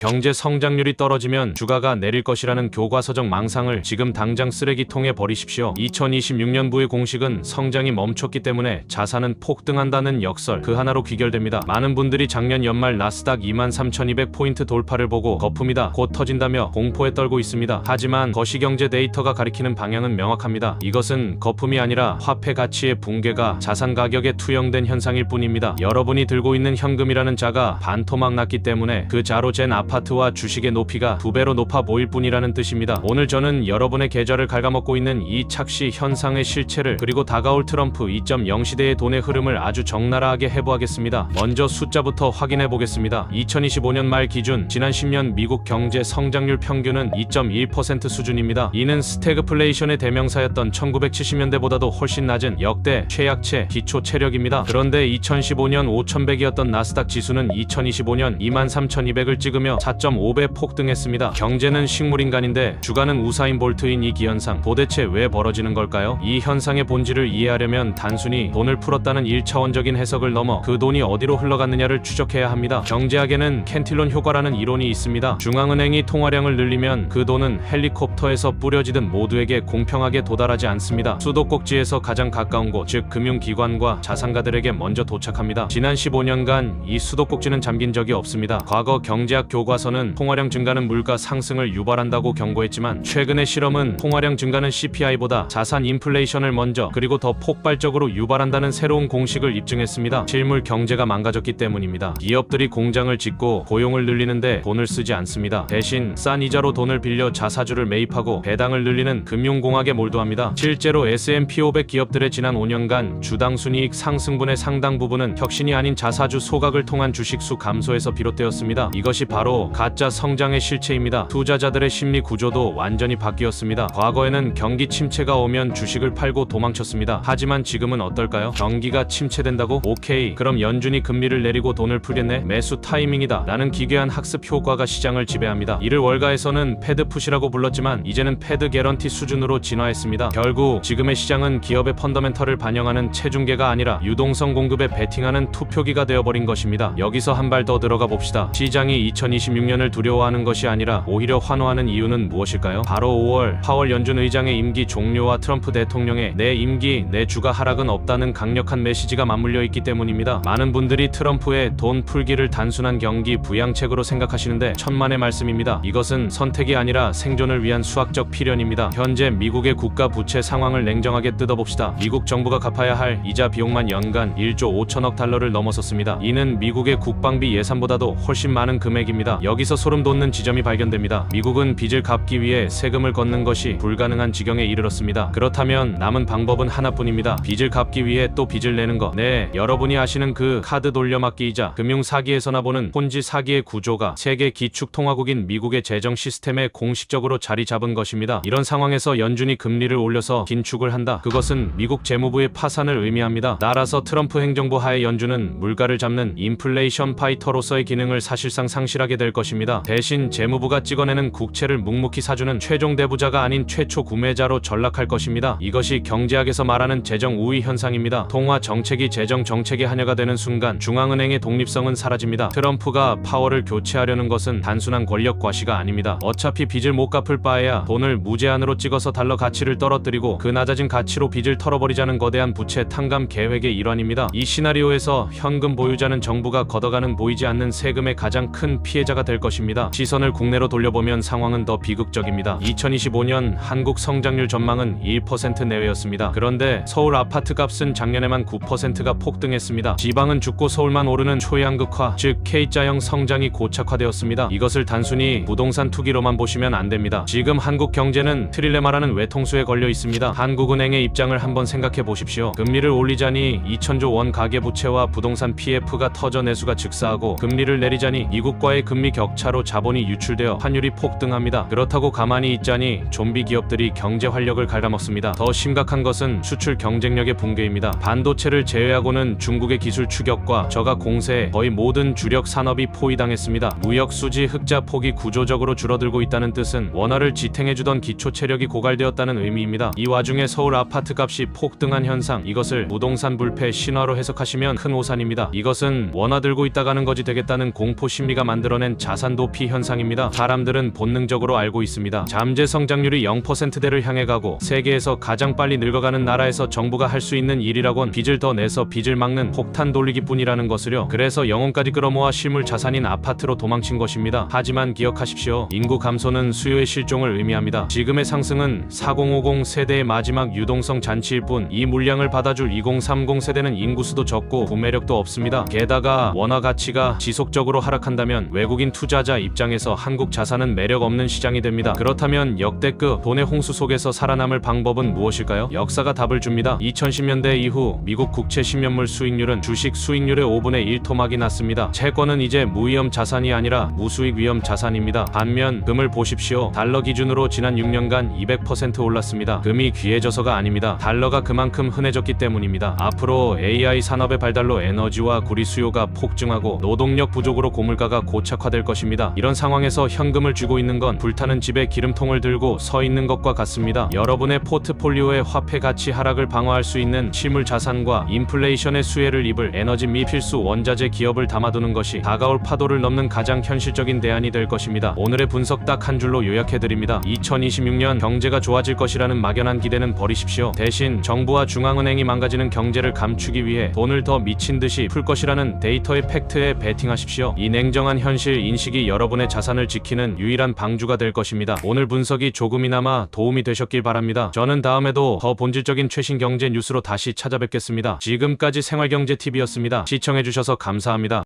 경제 성장률이 떨어지면 주가가 내릴 것이라는 교과서적 망상을 지금 당장 쓰레기통에 버리십시오. 2026년부의 공식은 성장이 멈췄기 때문에 자산은 폭등한다는 역설 그 하나로 귀결됩니다. 많은 분들이 작년 연말 나스닥 23,200포인트 돌파를 보고 거품이다 곧 터진다며 공포에 떨고 있습니다. 하지만 거시경제 데이터가 가리키는 방향은 명확합니다. 이것은 거품이 아니라 화폐 가치의 붕괴가 자산 가격에 투영된 현상일 뿐입니다. 여러분이 들고 있는 현금이라는 자가 반토막 났기 때문에 그 자로 잰 아파트와 주식의 높이가 2배로 높아 보일 뿐이라는 뜻입니다. 오늘 저는 여러분의 계좌를 갉아먹고 있는 이 착시 현상의 실체를 그리고 다가올 트럼프 2.0 시대의 돈의 흐름을 아주 적나라하게 해부하겠습니다. 먼저 숫자부터 확인해 보겠습니다. 2025년 말 기준 지난 10년 미국 경제 성장률 평균은 2.1% 수준입니다. 이는 스태그플레이션의 대명사였던 1970년대보다도 훨씬 낮은 역대 최약체 기초 체력입니다. 그런데 2015년 5,100이었던 나스닥 지수는 2025년 23,200을 찍으며 4.5배 폭등했습니다. 경제는 식물인간인데 주가는 우사인 볼트인 이 기현상 도대체 왜 벌어지는 걸까요? 이 현상의 본질을 이해하려면 단순히 돈을 풀었다는 1차원적인 해석을 넘어 그 돈이 어디로 흘러갔느냐를 추적해야 합니다. 경제학에는 캔틸론 효과라는 이론이 있습니다. 중앙은행이 통화량을 늘리면 그 돈은 헬리콥터에서 뿌려지듯 모두에게 공평하게 도달하지 않습니다. 수도꼭지에서 가장 가까운 곳, 즉 금융기관과 자산가들에게 먼저 도착합니다. 지난 15년간 이 수도꼭지는 잠긴 적이 없습니다. 과거 경제학 교과서는 통화량 증가는 물가 상승을 유발한다고 경고했지만 최근의 실험은 통화량 증가는 CPI보다 자산 인플레이션을 먼저 그리고 더 폭발적으로 유발한다는 새로운 공식을 입증했습니다. 실물 경제가 망가졌기 때문입니다. 기업들이 공장을 짓고 고용을 늘리는데 돈을 쓰지 않습니다. 대신 싼 이자로 돈을 빌려 자사주를 매입하고 배당을 늘리는 금융공학에 몰두합니다. 실제로 S&P 500 기업들의 지난 5년간 주당 순이익 상승분의 상당 부분은 혁신이 아닌 자사주 소각을 통한 주식수 감소에서 비롯되었습니다. 이것이 바로 가짜 성장의 실체입니다. 투자자들의 심리 구조도 완전히 바뀌었습니다. 과거에는 경기 침체가 오면 주식을 팔고 도망쳤습니다. 하지만 지금은 어떨까요? 경기가 침체된다고? 오케이, 그럼 연준이 금리를 내리고 돈을 풀겠네? 매수 타이밍이다 라는 기괴한 학습 효과가 시장을 지배합니다. 이를 월가에서는 패드풋이라고 불렀지만 이제는 패드 개런티 수준으로 진화했습니다. 결국 지금의 시장은 기업의 펀더멘털을 반영하는 체중계가 아니라 유동성 공급에 베팅하는 투표기가 되어버린 것입니다. 여기서 한 발 더 들어가 봅시다. 시장이 2026년을 두려워하는 것이 아니라 오히려 환호하는 이유는 무엇일까요? 바로 5월 파월 연준 의장의 임기 종료와 트럼프 대통령의 내 임기 내 주가 하락은 없다는 강력한 메시지가 맞물려 있기 때문입니다. 많은 분들이 트럼프의 돈 풀기를 단순한 경기 부양책으로 생각하시는데 천만의 말씀입니다. 이것은 선택이 아니라 생존을 위한 수학적 필연입니다. 현재 미국의 국가 부채 상황을 냉정하게 뜯어봅시다. 미국 정부가 갚아야 할 이자 비용만 연간 1조 5천억 달러를 넘어섰습니다. 이는 미국의 국방비 예산보다도 훨씬 많은 금액입니다. 여기서 소름 돋는 지점이 발견됩니다. 미국은 빚을 갚기 위해 세금을 걷는 것이 불가능한 지경에 이르렀습니다. 그렇다면 남은 방법은 하나뿐입니다. 빚을 갚기 위해 또 빚을 내는 것. 네, 여러분이 아시는 그 카드 돌려막기이자 금융 사기에서나 보는 폰지 사기의 구조가 세계 기축통화국인 미국의 재정 시스템에 공식적으로 자리 잡은 것입니다. 이런 상황에서 연준이 금리를 올려서 긴축을 한다. 그것은 미국 재무부의 파산을 의미합니다. 따라서 트럼프 행정부 하에 연준은 물가를 잡는 인플레이션 파이터로서의 기능을 사실상 상실하게 될 것입니다. 대신 재무부가 찍어내는 국채를 묵묵히 사주는 최종 대부자가 아닌 최초 구매자로 전락할 것입니다. 이것이 경제학에서 말하는 재정 우위 현상입니다. 통화 정책이 재정 정책의 하녀가 되는 순간 중앙은행의 독립성은 사라집니다. 트럼프가 파월을 교체하려는 것은 단순한 권력 과시가 아닙니다. 어차피 빚을 못 갚을 바에야 돈을 무제한으로 찍어서 달러 가치를 떨어뜨리고 그 낮아진 가치로 빚을 털어버리자는 거대한 부채 탕감 계획의 일환입니다. 이 시나리오에서 현금 보유자는 정부가 걷어가는 보이지 않는 세금의 가장 큰 피해자가 될 것입니다. 시선을 국내로 돌려보면 상황은 더 비극적입니다. 2025년 한국 성장률 전망은 1% 내외였습니다. 그런데 서울 아파트 값은 작년에만 9%가 폭등했습니다. 지방은 죽고 서울만 오르는 초양극화, 즉 K자형 성장이 고착화되었습니다. 이것을 단순히 부동산 투기로만 보시면 안 됩니다. 지금 한국 경제는 트릴레마라는 외통수에 걸려 있습니다. 한국은행의 입장을 한번 생각해 보십시오. 금리를 올리자니 2천조 원 가계부채와 부동산 PF가 터져 내수가 즉사하고 금리를 내리자니 미국과의 금리 격차로 자본이 유출되어 환율이 폭등합니다. 그렇다고 가만히 있자니 좀비 기업들이 경제 활력을 갉아먹습니다. 더 심각한 것은 수출 경쟁력의 붕괴입니다. 반도체를 제외하고는 중국의 기술 추격과 저가 공세에 거의 모든 주력 산업이 포위당했습니다. 무역 수지 흑자 폭이 구조적으로 줄어들고 있다는 뜻은 원화를 지탱해주던 기초 체력이 고갈되었다는 의미입니다. 이 와중에 서울 아파트 값이 폭등한 현상, 이것을 부동산 불패 신화로 해석하시면 큰 오산입니다. 이것은 원화 들고 있다 가는 거지 되겠다는 공포 심리가 만들어낸 의미하는 자산 도피 현상입니다. 사람들은 본능적으로 알고 있습니다. 잠재 성장률이 0%대를 향해 가고 세계에서 가장 빨리 늙어가는 나라에서 정부가 할 수 있는 일이라곤 빚을 더 내서 빚을 막는 폭탄 돌리기 뿐이라는 것을요. 그래서 영혼까지 끌어모아 실물 자산인 아파트로 도망친 것입니다. 하지만 기억하십시오. 인구 감소는 수요의 실종을 의미합니다. 지금의 상승은 4050 세대의 마지막 유동성 잔치일 뿐, 이 물량을 받아줄 2030 세대는 인구수도 적고 구매력도 없습니다. 게다가 원화 가치가 지속적으로 하락한다면 외국인 투자자 입장에서 한국 자산은 매력 없는 시장이 됩니다. 그렇다면 역대급 돈의 홍수 속에서 살아남을 방법은 무엇일까요? 역사가 답을 줍니다. 2010년대 이후 미국 국채 10년물 수익률은 주식 수익률의 5분의 1 토막이 났습니다. 채권은 이제 무위험 자산이 아니라 무수익 위험 자산입니다. 반면 금을 보십시오. 달러 기준으로 지난 6년간 200% 올랐습니다. 금이 귀해져서가 아닙니다. 달러가 그만큼 흔해졌기 때문입니다. 앞으로 AI 산업의 발달로 에너지와 구리 수요가 폭증하고 노동력 부족으로 고물가가 고착화될 것입니다. 이런 상황에서 현금을 쥐고 있는 건 불타는 집에 기름통을 들고 서 있는 것과 같습니다. 여러분의 포트폴리오의 화폐 가치 하락을 방어할 수 있는 실물 자산과 인플레이션의 수혜를 입을 에너지 및 필수 원자재 기업을 담아두는 것이 다가올 파도를 넘는 가장 현실적인 대안이 될 것입니다. 오늘의 분석 딱 한 줄로 요약해드립니다. 2026년 경제가 좋아질 것이라는 막연한 기대는 버리십시오. 대신 정부와 중앙은행이 망가지는 경제를 감추기 위해 돈을 더 미친 듯이 풀 것이라는 데이터의 팩트에 베팅하십시오. 이 냉정한 현실 인식이 여러분의 자산을 지키는 유일한 방주가 될 것입니다. 오늘 분석이 조금이나마 도움이 되셨길 바랍니다. 저는 다음에도 더 본질적인 최신 경제 뉴스로 다시 찾아뵙겠습니다. 지금까지 생활경제TV였습니다. 시청해주셔서 감사합니다.